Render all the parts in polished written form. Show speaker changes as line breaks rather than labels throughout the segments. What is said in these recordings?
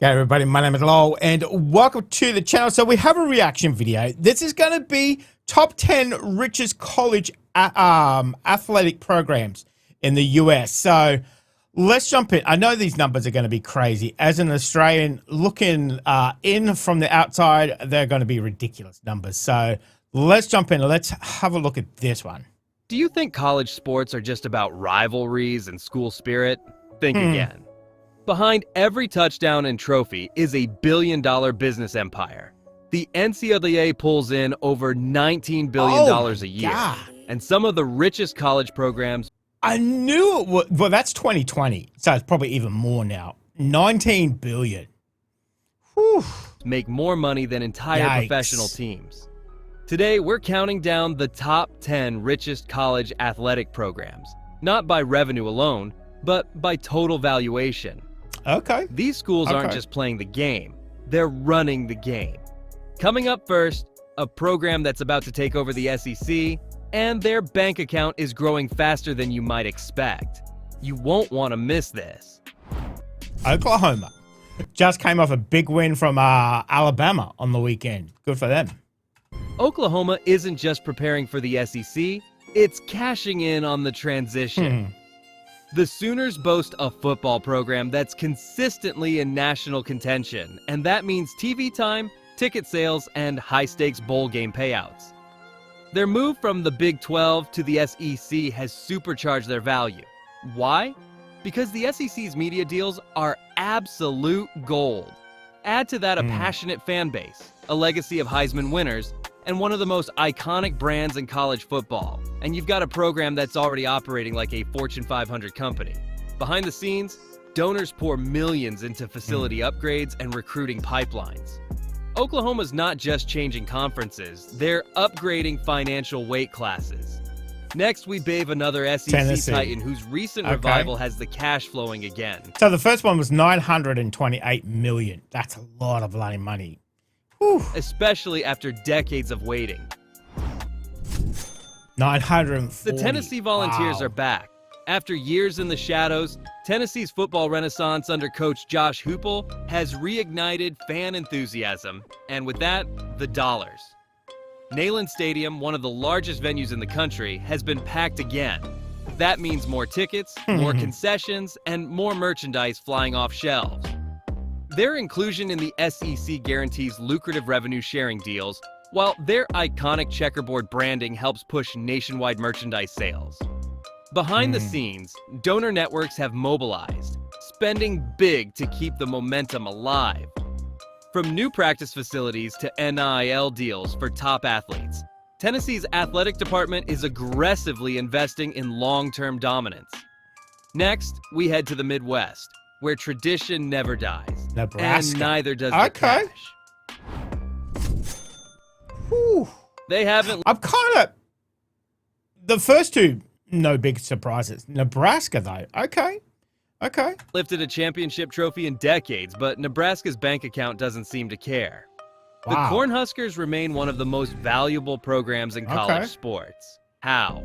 Hey everybody, my name is Lowell and welcome to the channel. So we have a reaction video. This is going to be top 10 richest college athletic programs in the US. So let's jump in. I know these numbers are going to be crazy. As an Australian looking in from the outside, they're going to be ridiculous numbers. So let's jump in. Let's have a look at this one.
Do you think college sports are just about rivalries and school spirit? Think again. Behind every touchdown and trophy is a billion-dollar business empire. The NCAA pulls in over $19 billion a year.
God.
And some of the richest college programs...
I knew it was, well, that's 2020, so it's probably even more now. 19 billion. Whew.
make more money than entire professional teams. Today, we're counting down the top 10 richest college athletic programs, not by revenue alone, but by total valuation.
Okay.
These schools aren't just playing the game, they're running the game. Coming up first, a program that's about to take over the SEC, and their bank account is growing faster than you might expect. You won't want to miss this.
Oklahoma just came off a big win from Alabama on the weekend. Good for them.
Oklahoma isn't just preparing for the SEC, it's cashing in on the transition. The Sooners boast a football program that's consistently in national contention, and that means TV time, ticket sales, and high-stakes bowl game payouts. Their move from the Big 12 to the SEC has supercharged their value. Why? Because the SEC's media deals are absolute gold. Add to that a passionate fan base, a legacy of Heisman winners, and one of the most iconic brands in college football, and you've got a program that's already operating like a Fortune 500 company. Behind the scenes, donors pour millions into facility upgrades and recruiting pipelines. Oklahoma's not just changing conferences, they're upgrading financial weight classes. Next, we bathe another SEC
Tennessee.
Titan whose recent revival has the cash flowing again.
So the first one was 928 million. That's a lot of bloody money. Whew.
Especially after decades of waiting.
940.
The Tennessee Volunteers are back. After years in the shadows, Tennessee's football renaissance under coach Josh Heupel has reignited fan enthusiasm, and with that, the dollars. Neyland Stadium, one of the largest venues in the country, has been packed again. That means more tickets, more concessions, and more merchandise flying off shelves. Their inclusion in the SEC guarantees lucrative revenue-sharing deals, while their iconic checkerboard branding helps push nationwide merchandise sales. Behind the scenes, donor networks have mobilized, spending big to keep the momentum alive. From new practice facilities to NIL deals for top athletes, Tennessee's athletic department is aggressively investing in long-term dominance. Next, we head to the Midwest, where tradition never dies.
Nebraska.
And neither does the cash.
Whew.
They haven't...
I'm kind of... The first two, no big surprises. Nebraska, though. Okay.
lifted a championship trophy in decades, but Nebraska's bank account doesn't seem to care. The Cornhuskers remain one of the most valuable programs in college sports. How?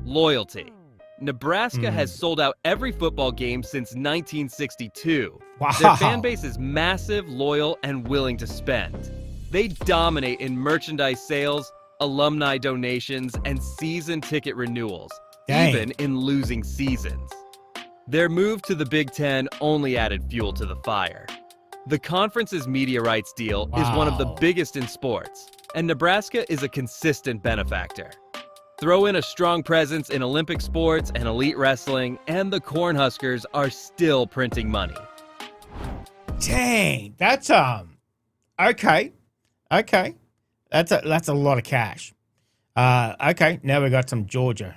Loyalty. Nebraska has sold out every football game since 1962. Their fan base is massive, loyal, and willing to spend. They dominate in merchandise sales, alumni donations, and season ticket renewals, even in losing seasons. Their move to the Big Ten only added fuel to the fire. The conference's media rights deal is one of the biggest in sports, and Nebraska is a consistent benefactor. Throw in a strong presence in Olympic sports and elite wrestling, and the Cornhuskers are still printing money.
Dang, that's okay. That's a lot of cash. Okay, now we got some Georgia.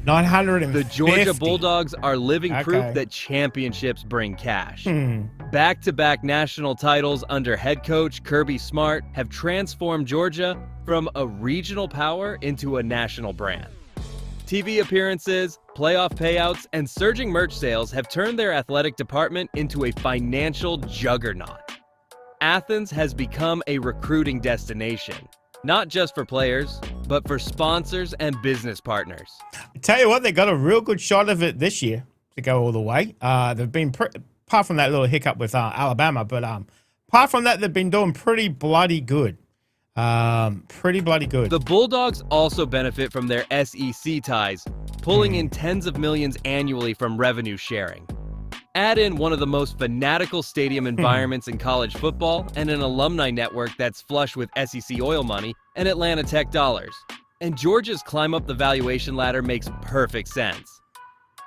950.
The Georgia Bulldogs are living proof that championships bring cash. Back-to-back national titles under head coach Kirby Smart have transformed Georgia from a regional power into a national brand. TV appearances, playoff payouts, and surging merch sales have turned their athletic department into a financial juggernaut. Athens has become a recruiting destination, not just for players, but for sponsors and business partners.
I tell you what, they got a real good shot of it this year to go all the way. They've been apart from that little hiccup with Alabama, but apart from that, they've been doing pretty bloody good. Pretty bloody good.
The Bulldogs also benefit from their SEC ties, pulling in tens of millions annually from revenue sharing. Add in one of the most fanatical stadium environments in college football and an alumni network that's flush with SEC oil money and Atlanta Tech dollars. And Georgia's climb up the valuation ladder makes perfect sense.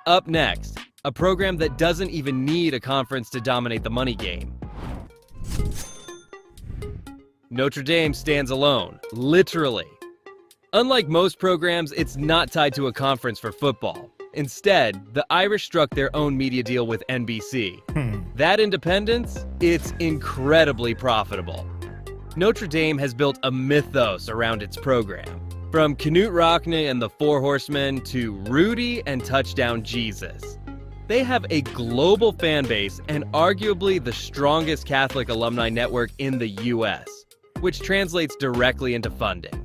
Up next, a program that doesn't even need a conference to dominate the money game. Notre Dame stands alone, literally. Unlike most programs, it's not tied to a conference for football. Instead, the Irish struck their own media deal with NBC. That independence, it's incredibly profitable. Notre Dame has built a mythos around its program. From Knute Rockne and the Four Horsemen to Rudy and Touchdown Jesus. They have a global fan base and arguably the strongest Catholic alumni network in the US, which translates directly into funding.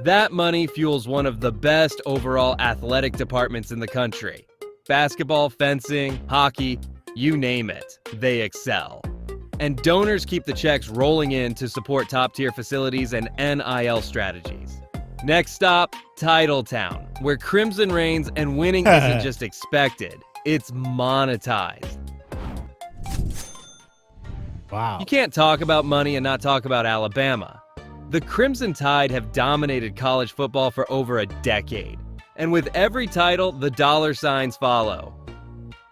That money fuels one of the best overall athletic departments in the country. Basketball, fencing, hockey, you name it, they excel. And donors keep the checks rolling in to support top-tier facilities and NIL strategies. Next stop, Titletown, where Crimson reigns and winning isn't just expected, it's monetized.
Wow.
You can't talk about money and not talk about Alabama. The Crimson Tide have dominated college football for over a decade. And with every title, the dollar signs follow.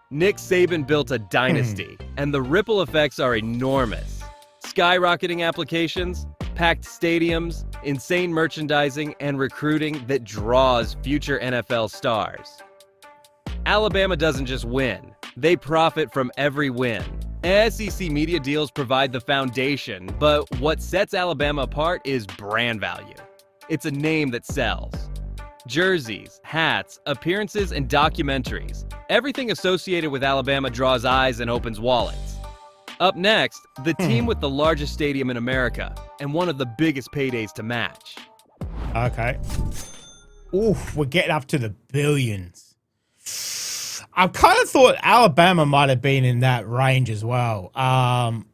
Nick Saban built a dynasty, and the ripple effects are enormous. Skyrocketing applications, packed stadiums, insane merchandising, and recruiting that draws future NFL stars. Alabama doesn't just win, they profit from every win. SEC media deals provide the foundation, but what sets Alabama apart is brand value. It's a name that sells. Jerseys, hats, appearances, and documentaries. Everything associated with Alabama draws eyes and opens wallets. Up next, the team with the largest stadium in America and one of the biggest paydays to match.
Okay. Oof, we're getting up to the billions. I kind of thought Alabama might have been in that range as well. I'm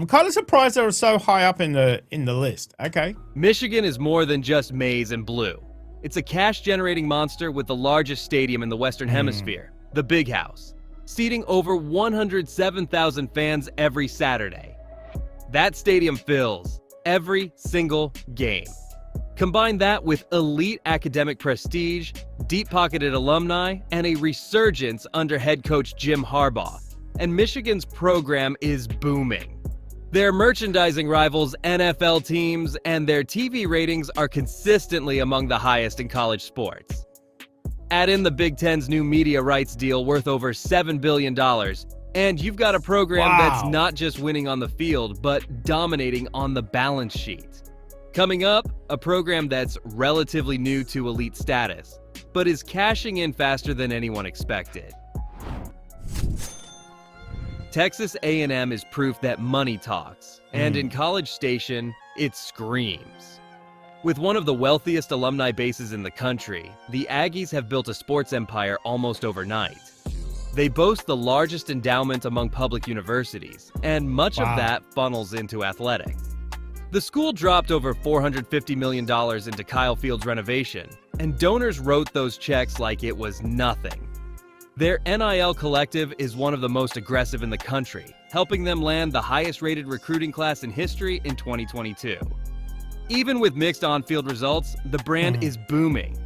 kind of surprised they were so high up in the list. Okay.
Michigan is more than just maize and blue. It's a cash-generating monster with the largest stadium in the Western Hemisphere, the Big House, seating over 107,000 fans every Saturday. That stadium fills every single game. Combine that with elite academic prestige, deep-pocketed alumni, and a resurgence under head coach Jim Harbaugh, and Michigan's program is booming. Their merchandising rivals NFL teams, and their TV ratings are consistently among the highest in college sports. Add in the Big Ten's new media rights deal worth over $7 billion, and you've got a program that's not just winning on the field, but dominating on the balance sheet. Coming up, a program that's relatively new to elite status, but is cashing in faster than anyone expected. Texas A&M is proof that money talks, and in College Station, it screams. With one of the wealthiest alumni bases in the country, the Aggies have built a sports empire almost overnight. They boast the largest endowment among public universities, and much of that funnels into athletics. The school dropped over $450 million into Kyle Field's renovation, and donors wrote those checks like it was nothing. Their NIL collective is one of the most aggressive in the country, helping them land the highest-rated recruiting class in history in 2022. Even with mixed on-field results, the brand is booming.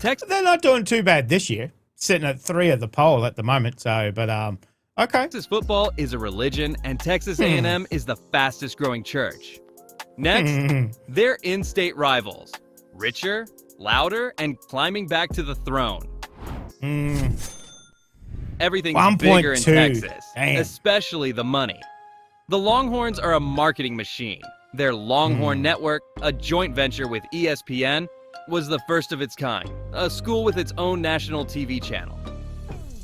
They're not doing too bad this year, sitting at 3 at the poll at the moment. So, but okay.
Texas football is a religion, and Texas A&M is the fastest-growing church. Next, they're in-state rivals, richer, louder, and climbing back to the throne. Everything's bigger in Texas, especially the money. The Longhorns are a marketing machine. Their Longhorn Network, a joint venture with ESPN, was the first of its kind, a school with its own national TV channel.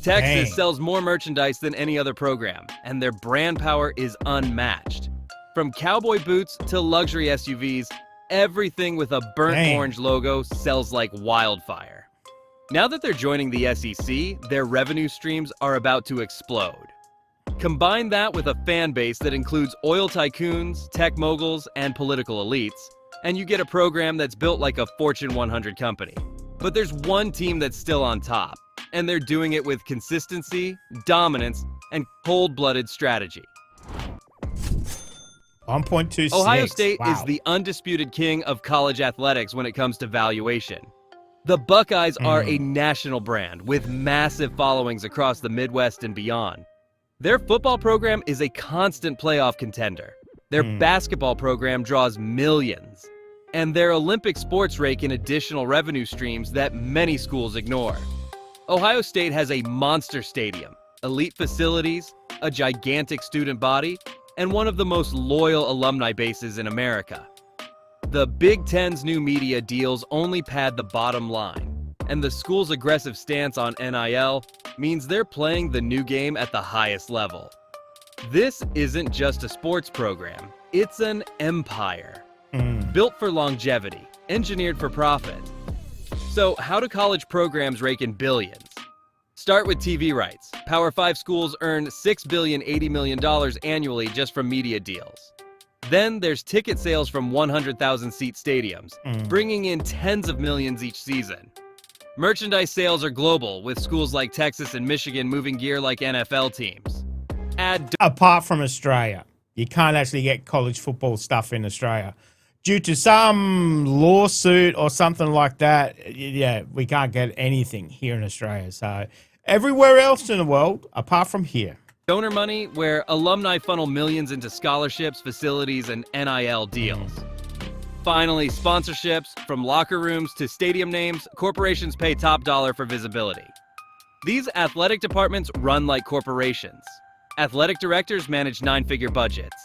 Texas sells more merchandise than any other program, and their brand power is unmatched. From cowboy boots to luxury SUVs, everything with a burnt orange logo sells like wildfire. Now that they're joining the SEC, their revenue streams are about to explode. Combine that with a fan base that includes oil tycoons, tech moguls, and political elites, and you get a program that's built like a Fortune 100 company. But there's one team that's still on top, and they're doing it with consistency, dominance, and cold-blooded strategy.
1.26.
Ohio State
Wow.
is the undisputed king of college athletics when it comes to valuation. The Buckeyes are a national brand with massive followings across the Midwest and beyond. Their football program is a constant playoff contender. Their basketball program draws millions. And their Olympic sports rake in additional revenue streams that many schools ignore. Ohio State has a monster stadium, elite facilities, a gigantic student body, and one of the most loyal alumni bases in America. The Big Ten's new media deals only pad the bottom line, and the school's aggressive stance on NIL means they're playing the new game at the highest level. This isn't just a sports program, it's an empire. Built for longevity, engineered for profit. So how do college programs rake in billions? Start with TV rights. Power 5 schools earn $6 billion, $80 million annually just from media deals. Then there's ticket sales from 100,000-seat stadiums, bringing in tens of millions each season. Merchandise sales are global, with schools like Texas and Michigan moving gear like NFL teams.
Apart from Australia, you can't actually get college football stuff in Australia. Due to some lawsuit or something like that, yeah, we can't get anything here in Australia. So everywhere else in the world, apart from here.
Donor money, where alumni funnel millions into scholarships, facilities, and NIL deals. Finally, sponsorships. From locker rooms to stadium names, corporations pay top dollar for visibility. These athletic departments run like corporations. Athletic directors manage 9-figure budgets.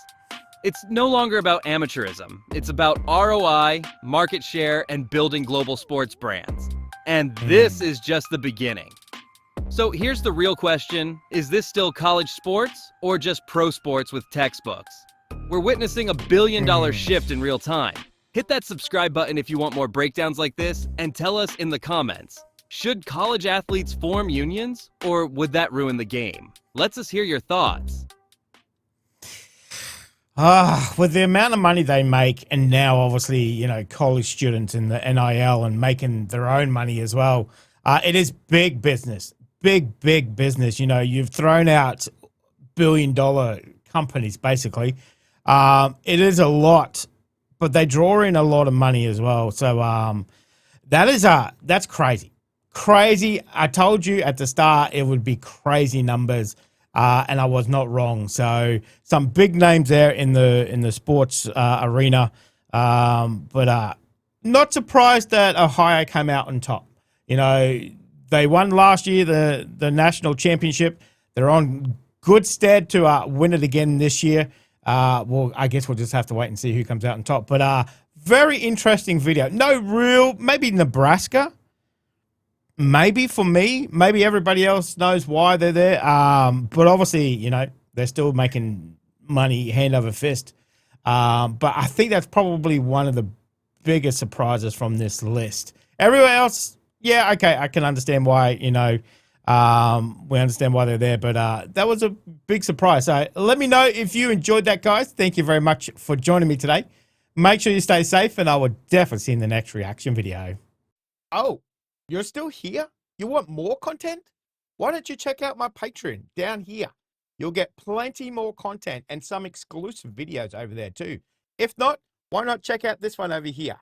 It's no longer about amateurism. It's about ROI, market share, and building global sports brands. And this is just the beginning. So here's the real question. Is this still college sports or just pro sports with textbooks? We're witnessing a billion-dollar shift in real time. Hit that subscribe button if you want more breakdowns like this, and tell us in the comments, should college athletes form unions, or would that ruin the game? Let us hear your thoughts.
With the amount of money they make, and now obviously, you know, college students in the NIL and making their own money as well, it is big business, big business. You know, you've thrown out billion-dollar companies, basically. It is a lot, but they draw in a lot of money as well. So that's crazy. Crazy. I told you at the start it would be crazy numbers. And I was not wrong. So some big names there in the sports arena, but not surprised that Ohio came out on top. You know, they won last year the national championship. They're on good stead to win it again this year. Well, I guess we'll just have to wait and see who comes out on top. But very interesting video. No real, maybe Nebraska. Maybe for me, maybe everybody else knows why they're there. But obviously, you know, they're still making money hand over fist. But I think that's probably one of the biggest surprises from this list. Everywhere else, yeah, okay, I can understand why, you know, we understand why they're there. But that was a big surprise. So let me know if you enjoyed that, guys. Thank you very much for joining me today. Make sure you stay safe, and I will definitely see you in the next reaction video. Oh. You're still here? You want more content? Why don't you check out my Patreon down here? You'll get plenty more content and some exclusive videos over there too. If not, why not check out this one over here?